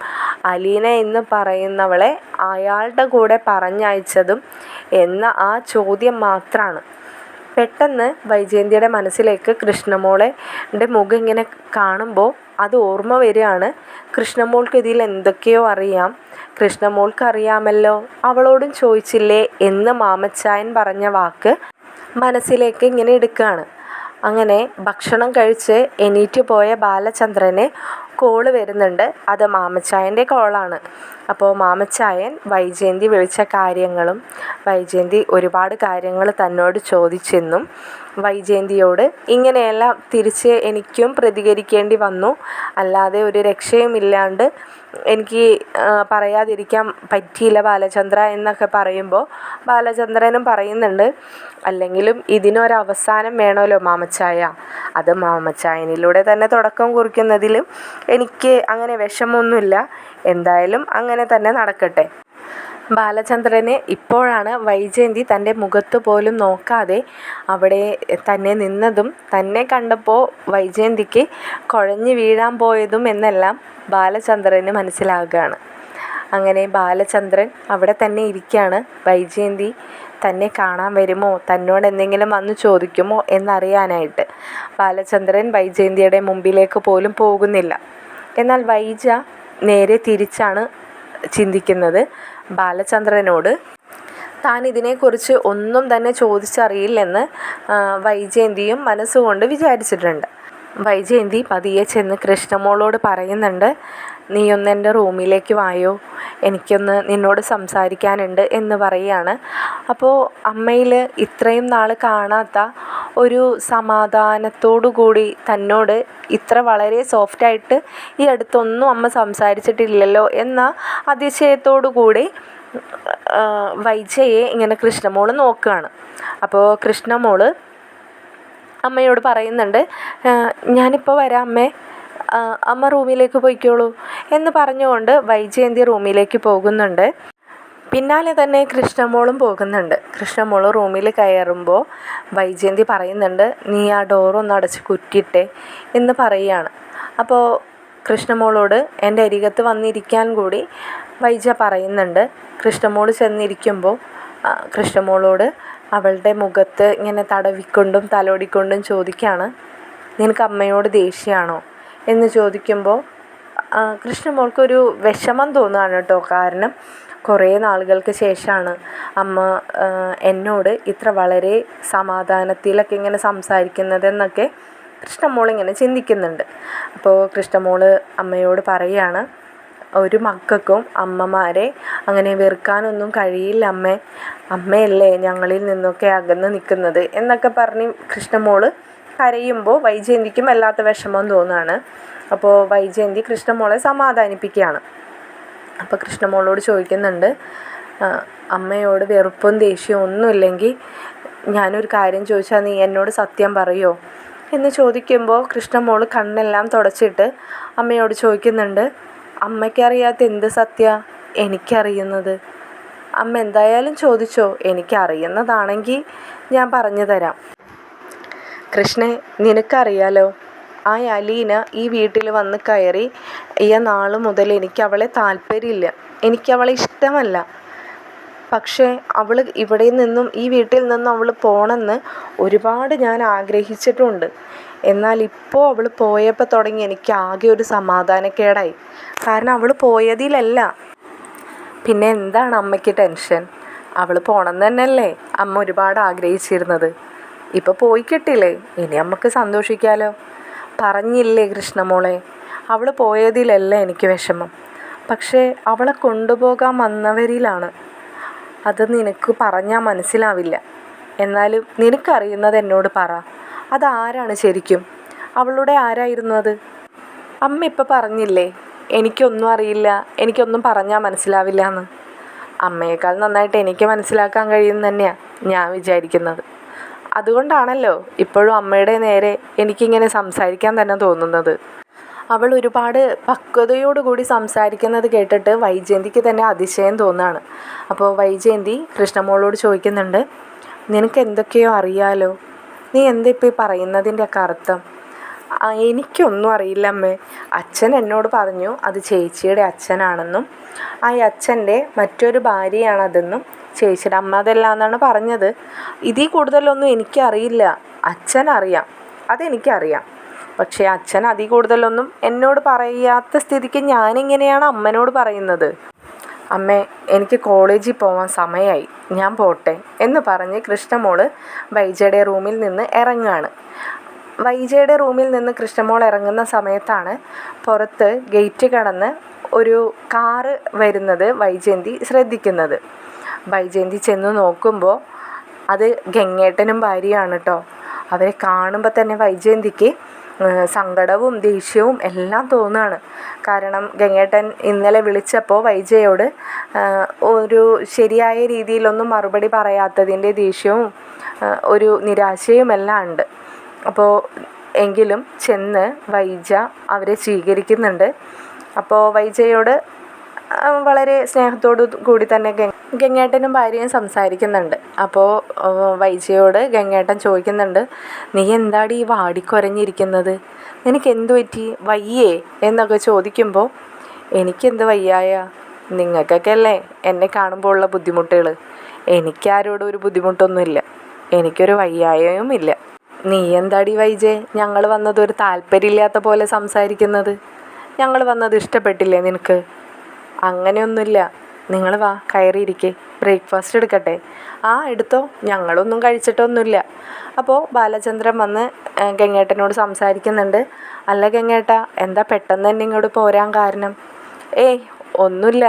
അലീന എന്ന് പറയുന്നവളെ അയാളുടെ കൂടെ പറഞ്ഞയച്ചതും എന്ന ആ ചോദ്യം മാത്രമാണ്. പെട്ടെന്ന് വൈജയന്തിയുടെ മനസ്സിലേക്ക് കൃഷ്ണമോളുടെ മുഖം ഇങ്ങനെ കാണുമ്പോൾ അത് ഓർമ്മ വരികയാണ്. കൃഷ്ണമോൾക്ക് ഇതിൽ എന്തൊക്കെയോ അറിയാം, കൃഷ്ണമോൾക്ക് അറിയാമല്ലോ, അവളോടും ചോദിച്ചില്ലേ എന്ന് മാമച്ചായൻ പറഞ്ഞ വാക്ക് മനസ്സിലേക്ക് ഇങ്ങനെ എടുക്കുകയാണ്. അങ്ങനെ ഭക്ഷണം കഴിച്ച് എണീറ്റ് പോയ ബാലചന്ദ്രന് കോള് വരുന്നുണ്ട്. അത് മാമച്ചായൻ്റെ കോളാണ്. അപ്പോൾ മാമച്ചായൻ വൈജയന്തി വിളിച്ച കാര്യങ്ങളും വൈജയന്തി ഒരുപാട് കാര്യങ്ങൾ തന്നോട് ചോദിച്ചെന്നും വൈജയന്തിയോട് ഇങ്ങനെയെല്ലാം തിരിച്ച് എനിക്കും പ്രതികരിക്കേണ്ടി വന്നു, അല്ലാതെ ഒരു രക്ഷയുമില്ലാണ്ട് എനിക്ക് പറയാതിരിക്കാൻ പറ്റിയില്ല ബാലചന്ദ്ര എന്നൊക്കെ പറയുമ്പോൾ ബാലചന്ദ്രനും പറയുന്നുണ്ട്, അല്ലെങ്കിലും ഇതിനൊരവസാനം വേണമല്ലോ മാമച്ചായ. അത് മാമച്ചായനിലൂടെ തന്നെ തുടക്കം കുറിക്കുന്നതിലും എനിക്ക് അങ്ങനെ വിഷമമൊന്നുമില്ല, എന്തായാലും അങ്ങനെ തന്നെ നടക്കട്ടെ. ബാലചന്ദ്രന് ഇപ്പോഴാണ് വൈജയന്തി തൻ്റെ മുഖത്ത് പോലും നോക്കാതെ അവിടെ തന്നെ നിന്നതും തന്നെ കണ്ടപ്പോൾ വൈജയന്തിക്ക് കുഴഞ്ഞു വീഴാൻ പോയതും എന്നെല്ലാം ബാലചന്ദ്രന് മനസ്സിലാകുകയാണ്. അങ്ങനെ ബാലചന്ദ്രൻ അവിടെ തന്നെ ഇരിക്കുകയാണ്. വൈജയന്തി തന്നെ കാണാൻ വരുമോ, തന്നോട് എന്തെങ്കിലും വന്ന് ചോദിക്കുമോ എന്നറിയാനായിട്ട്. ബാലചന്ദ്രൻ വൈജയന്തിയുടെ മുമ്പിലേക്ക് പോലും പോകുന്നില്ല. എന്നാൽ വൈജ നേരെ തിരിച്ചാണ് ചിന്തിക്കുന്നത്. ബാലചന്ദ്രനോട് താൻ ഇതിനെക്കുറിച്ച് ഒന്നും തന്നെ ചോദിച്ചറിയില്ലെന്ന് വൈജയന്തിയും മനസ്സുകൊണ്ട് വിചാരിച്ചിട്ടുണ്ട്. വൈജയന്തി പതിയെ ചെന്ന് കൃഷ്ണമോളോട് പറയുന്നുണ്ട്, നീ ഒന്ന് എൻ്റെ റൂമിലേക്ക് വായോ, എനിക്കൊന്ന് നിന്നോട് സംസാരിക്കാനുണ്ട് എന്ന് പറയുകയാണ്. അപ്പോൾ അമ്മയിൽ ഇത്രയും നാൾ കാണാത്ത ഒരു സമാധാനത്തോടു കൂടി തന്നോട് ഇത്ര വളരെ സോഫ്റ്റായിട്ട് ഈ അടുത്തൊന്നും അമ്മ സംസാരിച്ചിട്ടില്ലല്ലോ എന്ന അതിശയത്തോടു കൂടി വൈജയെ ഇങ്ങനെ കൃഷ്ണമോൾ നോക്കുകയാണ്. അപ്പോൾ കൃഷ്ണമോൾ അമ്മയോട് പറയുന്നുണ്ട്, ഞാനിപ്പോൾ വരാം അമ്മേ, അമ്മ റൂമിലേക്ക് പോയിക്കോളൂ എന്ന് പറഞ്ഞുകൊണ്ട് വൈജയന്തി റൂമിലേക്ക് പോകുന്നുണ്ട്. പിന്നാലെ തന്നെ കൃഷ്ണമോളും പോകുന്നുണ്ട്. കൃഷ്ണമോൾ റൂമിൽ കയറുമ്പോൾ വൈജയന്തി പറയുന്നുണ്ട്, നീ ആ ഡോറൊന്ന് അടച്ച് കുറ്റിയിട്ടെ എന്ന് പറയുകയാണ്. അപ്പോൾ കൃഷ്ണമോളോട് എൻ്റെ അരികത്ത് വന്നിരിക്കാൻ കൂടി വൈജ പറയുന്നുണ്ട്. കൃഷ്ണമോൾ ചെന്നിരിക്കുമ്പോൾ കൃഷ്ണമോളോട് അവളുടെ മുഖത്ത് ഇങ്ങനെ തടവിക്കൊണ്ടും തലോടിക്കൊണ്ടും ചോദിക്കുകയാണ്, നിനക്ക് അമ്മയോട് ദേഷ്യമാണോ എന്ന് ചോദിക്കുമ്പോൾ കൃഷ്ണമോൾക്കൊരു വിഷമം തോന്നുകയാണ് കേട്ടോ. കാരണം കുറേ നാളുകൾക്ക് ശേഷമാണ് അമ്മ എന്നോട് ഇത്ര വളരെ സമാധാനത്തിലൊക്കെ ഇങ്ങനെ സംസാരിക്കുന്നതെന്നൊക്കെ കൃഷ്ണമോൾ ഇങ്ങനെ ചിന്തിക്കുന്നുണ്ട്. അപ്പോൾ കൃഷ്ണമോൾ അമ്മയോട് പറയുകയാണ്, ഒരു മക്കൾക്കും അമ്മമാരെ അങ്ങനെ വെറുക്കാനൊന്നും കഴിയില്ല അമ്മേ, അമ്മയല്ലേ ഞങ്ങളിൽ നിന്നൊക്കെ അകന്ന് നിൽക്കുന്നത് എന്നൊക്കെ പറഞ്ഞ് കൃഷ്ണമോൾ കരയുമ്പോൾ വൈജയന്തിക്കും വല്ലാത്ത വിഷമം തോന്നുകയാണ്. അപ്പോൾ വൈജയന്തി കൃഷ്ണമോളെ സമാധാനിപ്പിക്കുകയാണ്. അപ്പോൾ കൃഷ്ണമോളോട് ചോദിക്കുന്നുണ്ട്, അമ്മയോട് വെറുപ്പും ദേഷ്യവും ഒന്നുമില്ലെങ്കിൽ ഞാനൊരു കാര്യം ചോദിച്ചാൽ നീ എന്നോട് സത്യം പറയുമോ എന്ന് ചോദിക്കുമ്പോൾ കൃഷ്ണമോൾ കണ്ണെല്ലാം തുടച്ചിട്ട് അമ്മയോട് ചോദിക്കുന്നുണ്ട്, അമ്മയ്ക്കറിയാത്ത എന്ത് സത്യ എനിക്കറിയുന്നത്? അമ്മ എന്തായാലും ചോദിച്ചോ, എനിക്കറിയുന്നതാണെങ്കിൽ ഞാൻ പറഞ്ഞു തരാം. കൃഷ്ണേ, നിനക്കറിയാലോ, ആ അലീന ഈ വീട്ടിൽ വന്ന് കയറി നാൾ മുതൽ എനിക്കവളെ താല്പര്യമില്ല, എനിക്കവളെ ഇഷ്ടമല്ല. പക്ഷേ അവൾ ഇവിടെ നിന്നും ഈ വീട്ടിൽ നിന്നും അവൾ പോകണമെന്ന് ഒരുപാട് ഞാൻ ആഗ്രഹിച്ചിട്ടുണ്ട്. എന്നാൽ ഇപ്പോൾ അവൾ പോയപ്പോൾ തുടങ്ങി എനിക്ക് ആകെ ഒരു സമാധാനക്കേടായി. കാരണം അവൾ പോയതിലല്ല. പിന്നെ എന്താണ് അമ്മയ്ക്ക് ടെൻഷൻ? അവൾ പോകണം തന്നെയല്ലേ അമ്മ ഒരുപാട് ആഗ്രഹിച്ചിരുന്നത്. ഇപ്പോൾ പോയി കിട്ടില്ലേ, ഇനി നമുക്ക് സന്തോഷിക്കാമല്ലോ. പറഞ്ഞില്ലേ കൃഷ്ണമോളെ, അവൾ പോയതിലല്ല എനിക്ക് വിഷമം, പക്ഷേ അവളെ കൊണ്ടുപോകാൻ വന്നവരിലാണ്. അത് നിനക്ക് പറഞ്ഞാൽ മനസ്സിലാവില്ല. എന്നാലും നിനക്കറിയുന്നത് എന്നോട് പറ, അതാരാണ് ശരിക്കും? അവളുടെ ആരായിരുന്നു അത്? അമ്മ ഇപ്പം പറഞ്ഞില്ലേ എനിക്കൊന്നും അറിയില്ല, എനിക്കൊന്നും പറഞ്ഞാൽ മനസ്സിലാവില്ല എന്ന്. അമ്മയേക്കാൾ നന്നായിട്ട് എനിക്ക് മനസ്സിലാക്കാൻ കഴിയുമെന്ന് തന്നെയാണ് ഞാൻ വിചാരിക്കുന്നത്. അതുകൊണ്ടാണല്ലോ ഇപ്പോഴും അമ്മയുടെ നേരെ എനിക്കിങ്ങനെ സംസാരിക്കാൻ തന്നെ തോന്നുന്നത്. അവൾ ഒരുപാട് പക്വതയോടുകൂടി സംസാരിക്കുന്നത് കേട്ടിട്ട് വൈജയന്തിക്ക് തന്നെ അതിശയം തോന്നുകയാണ്. അപ്പോൾ വൈജയന്തി കൃഷ്ണമോളോട് ചോദിക്കുന്നുണ്ട്, നിനക്ക് എന്തൊക്കെയോ അറിയാലോ, നീ എന്താ ഇപ്പോൾ ഈ പറയുന്നതിൻ്റെയൊക്കെ അർത്ഥം? എനിക്കൊന്നും അറിയില്ല അമ്മേ. അച്ഛൻ എന്നോട് പറഞ്ഞു അത് ചേച്ചിയുടെ അച്ഛനാണെന്നും ആ അച്ഛൻ്റെ മറ്റൊരു ഭാര്യയാണതെന്നും ചേച്ചിയുടെ അമ്മ അതെല്ലാമെന്നാണ് പറഞ്ഞത്. ഇതിൽ കൂടുതലൊന്നും എനിക്കറിയില്ല. അച്ഛനറിയാം, അതെനിക്കറിയാം. പക്ഷേ അച്ഛൻ അതിൽ കൂടുതലൊന്നും എന്നോട് പറയാത്ത സ്ഥിതിക്ക് ഞാനെങ്ങനെയാണ് അമ്മനോട് പറയുന്നത്? അമ്മേ, എനിക്ക് കോളേജിൽ പോകാൻ സമയമായി, ഞാൻ പോട്ടെ എന്ന് പറഞ്ഞ് കൃഷ്ണമോൾ വൈജയുടെ റൂമിൽ നിന്ന് ഇറങ്ങുകയാണ്. വൈജയുടെ റൂമിൽ നിന്ന് കൃഷ്ണമോൾ ഇറങ്ങുന്ന സമയത്താണ് പുറത്ത് ഗേറ്റ് കടന്ന് ഒരു കാറ് വരുന്നത് വൈജയന്തി ശ്രദ്ധിക്കുന്നത്. വൈജയന്തി ചെന്ന് നോക്കുമ്പോൾ അത് ഗംഗേട്ടനും ഭാര്യയാണ് കേട്ടോ. അവരെ കാണുമ്പോൾ തന്നെ വൈജയന്തിക്ക് സങ്കടവും ദേഷ്യവും എല്ലാം തോന്നുകയാണ്. കാരണം ഗംഗേട്ടൻ ഇന്നലെ വിളിച്ചപ്പോൾ വൈജയോട് ഒരു ശരിയായ രീതിയിലൊന്നും മറുപടി പറയാത്തതിൻ്റെ ദേഷ്യവും ഒരു നിരാശയും എല്ലാം ഉണ്ട്. അപ്പോൾ എങ്കിലും ചെന്ന് വൈജ അവരെ സ്വീകരിക്കുന്നുണ്ട്. അപ്പോൾ വൈജയോട് വളരെ സ്നേഹത്തോടു കൂടി തന്നെ ഗംഗേട്ടനും ഭാര്യയും സംസാരിക്കുന്നുണ്ട്. അപ്പോൾ വൈജയോട് ഗംഗേട്ടൻ ചോദിക്കുന്നുണ്ട്, നീ എന്താടി ഈ വാടിക്കുരഞ്ഞിരിക്കുന്നത്, നിനക്ക് എന്തു പറ്റി, വയ്യേ എന്നൊക്കെ ചോദിക്കുമ്പോൾ എനിക്കെന്ത് വയ്യായ, നിങ്ങൾക്കൊക്കെ അല്ലേ എന്നെ കാണുമ്പോൾ ഉള്ള ബുദ്ധിമുട്ടുകൾ, എനിക്കാരോടും ഒരു ബുദ്ധിമുട്ടൊന്നുമില്ല, എനിക്കൊരു വയ്യായവും ഇല്ല. നീ എന്താടി വൈജേ ഞങ്ങൾ വന്നത് ഒരു താല്പര്യമില്ലാത്ത പോലെ സംസാരിക്കുന്നത്, ഞങ്ങൾ വന്നത് ഇഷ്ടപ്പെട്ടില്ലേ നിനക്ക്? അങ്ങനെയൊന്നുമില്ല, നിങ്ങൾ വാ കയറിയിരിക്കെ, ബ്രേക്ക്ഫാസ്റ്റ് എടുക്കട്ടെ. ആ എടുത്തോ, ഞങ്ങളൊന്നും കഴിച്ചിട്ടൊന്നുമില്ല. അപ്പോൾ ബാലചന്ദ്രൻ വന്ന് ഗംഗേട്ടനോട് സംസാരിക്കുന്നുണ്ട്. അല്ല ഗംഗേട്ട, എന്താ പെട്ടെന്ന് തന്നെ ഇങ്ങോട്ട് പോരാൻ കാരണം? ഏയ് ഒന്നുമില്ല,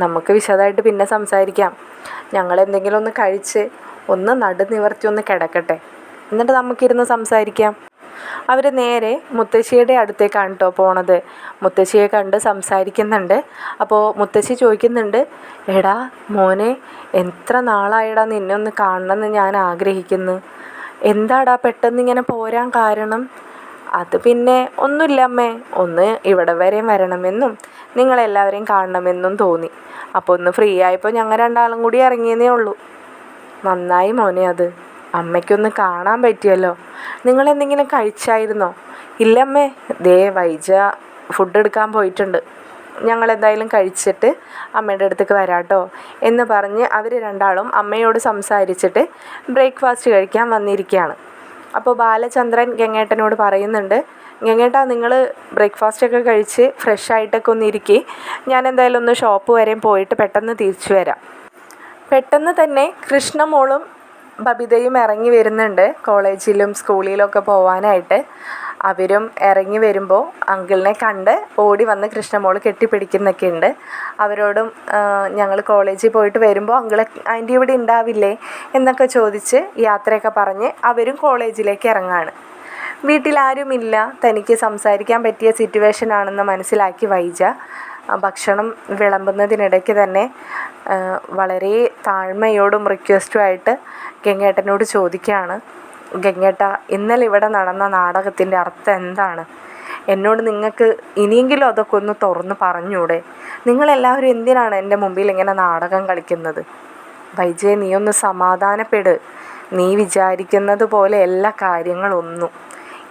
നമുക്ക് വിശദമായിട്ട് പിന്നെ സംസാരിക്കാം. ഞങ്ങൾ എന്തെങ്കിലും ഒന്ന് കഴിച്ച് ഒന്ന് നടുനിവർത്തി ഒന്ന് കിടക്കട്ടെ, എന്നിട്ട് നമുക്കിരുന്ന് സംസാരിക്കാം. അവർ നേരെ മുത്തശ്ശിയുടെ അടുത്തേക്കാണ് കേട്ടോ പോണത്. മുത്തശ്ശിയെ കണ്ട് സംസാരിക്കുന്നുണ്ട്. അപ്പോൾ മുത്തശ്ശി ചോദിക്കുന്നുണ്ട്, എടാ മോനെ, എത്ര നാളായിടാ നിന്നെ ഒന്ന് കാണണമെന്ന് ഞാൻ ആഗ്രഹിക്കുന്നു, എന്താടാ പെട്ടെന്ന് ഇങ്ങനെ പോരാൻ കാരണം? അത് പിന്നെ ഒന്നുമില്ല അമ്മേ, ഒന്ന് ഇവിടെ വരെയും വരണമെന്നും നിങ്ങളെല്ലാവരെയും കാണണമെന്നും തോന്നി. അപ്പോൾ ഒന്ന് ഫ്രീ ആയപ്പോൾ ഞങ്ങൾ രണ്ടാളും കൂടി ഇറങ്ങിയതേ ഉള്ളൂ. നന്നായി മോനെ, അത് അമ്മയ്ക്കൊന്ന് കാണാൻ പറ്റിയല്ലോ. നിങ്ങളെന്തെങ്കിലും കഴിച്ചായിരുന്നോ? ഇല്ലമ്മേ, ദേ വൈജ ഫുഡ് എടുക്കാൻ പോയിട്ടുണ്ട്, ഞങ്ങളെന്തായാലും കഴിച്ചിട്ട് അമ്മയുടെ അടുത്തേക്ക് വരാട്ടോ എന്ന് പറഞ്ഞ് അവർ രണ്ടാളും അമ്മയോട് സംസാരിച്ചിട്ട് ബ്രേക്ക്ഫാസ്റ്റ് കഴിക്കാൻ വന്നിരിക്കുകയാണ്. അപ്പോൾ ബാലചന്ദ്രൻ ഗംഗേട്ടനോട് പറയുന്നുണ്ട്, ഗംഗേട്ടാ നിങ്ങൾ ബ്രേക്ക്ഫാസ്റ്റൊക്കെ കഴിച്ച് ഫ്രഷ് ആയിട്ടൊക്കെ ഒന്ന് ഇരിക്കി, ഞാൻ എന്തായാലും ഒന്ന് ഷോപ്പ് വരെയും പോയിട്ട് പെട്ടെന്ന് തിരിച്ചു വരാം. പെട്ടെന്ന് തന്നെ കൃഷ്ണമോളും ബബിതയും ഇറങ്ങി വരുന്നുണ്ട് കോളേജിലും സ്കൂളിലൊക്കെ പോവാനായിട്ട്. അവരും ഇറങ്ങി വരുമ്പോൾ അങ്കിളിനെ കണ്ട് ഓടി വന്ന് കൃഷ്ണമോൾ കെട്ടിപ്പിടിക്കുന്നൊക്കെ ഉണ്ട്. അവരോടും ഞങ്ങൾ കോളേജിൽ പോയിട്ട് വരുമ്പോൾ അങ്കിളെ ആൻറ്റി ഇവിടെ ഉണ്ടാവില്ലേ എന്നൊക്കെ ചോദിച്ച് യാത്രയൊക്കെ പറഞ്ഞ് അവരും കോളേജിലേക്ക് ഇറങ്ങാണ്. വീട്ടിലാരുമില്ല, തനിക്ക് സംസാരിക്കാൻ പറ്റിയ സിറ്റുവേഷൻ ആണെന്ന് മനസ്സിലാക്കി വൈജ ഭക്ഷണം വിളമ്പുന്നതിനിടയ്ക്ക് തന്നെ വളരെ താഴ്മയോടും റിക്വസ്റ്റുമായിട്ട് ഗംഗേട്ടനോട് ചോദിക്കുകയാണ്, ഗംഗേട്ട, ഇന്നലെ ഇവിടെ നടന്ന നാടകത്തിൻ്റെ അർത്ഥം എന്താണ്? എന്നോട് നിങ്ങൾക്ക് ഇനിയെങ്കിലും അതൊക്കെ ഒന്ന് തുറന്ന് പറഞ്ഞൂടെ? നിങ്ങളെല്ലാവരും എന്തിനാണ് എൻ്റെ മുമ്പിൽ ഇങ്ങനെ നാടകം കളിക്കുന്നത്? വൈജയെ, നീ ഒന്ന് സമാധാനപ്പെട്. നീ വിചാരിക്കുന്നത് പോലെ എല്ലാ കാര്യങ്ങളൊന്നും.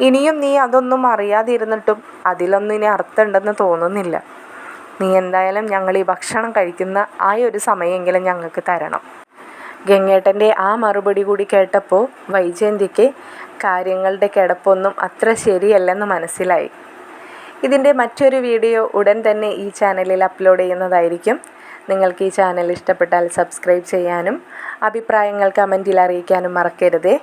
ഇനിയും നീ അതൊന്നും അറിയാതിരുന്നിട്ടും അതിലൊന്നും ഇനി അർത്ഥമുണ്ടെന്ന് തോന്നുന്നില്ല. നീ എന്തായാലും ഞങ്ങൾ ഈ ഭക്ഷണം കഴിക്കുന്ന ആ ഒരു സമയമെങ്കിലും ഞങ്ങൾക്ക് തരണം. ഗംഗേട്ടൻ്റെ ആ മറുപടി കൂടി കേട്ടപ്പോൾ വൈജയന്തിക്ക് കാര്യങ്ങളുടെ കിടപ്പൊന്നും അത്ര ശരിയല്ലെന്ന് മനസ്സിലായി. ഇതിൻ്റെ മറ്റൊരു വീഡിയോ ഉടൻ തന്നെ ഈ ചാനലിൽ അപ്ലോഡ് ചെയ്യുന്നതായിരിക്കും. നിങ്ങൾക്ക് ഈ ചാനൽ ഇഷ്ടപ്പെട്ടാൽ സബ്സ്ക്രൈബ് ചെയ്യാനും അഭിപ്രായങ്ങൾ കമൻറ്റിൽ അറിയിക്കാനും മറക്കരുതേ.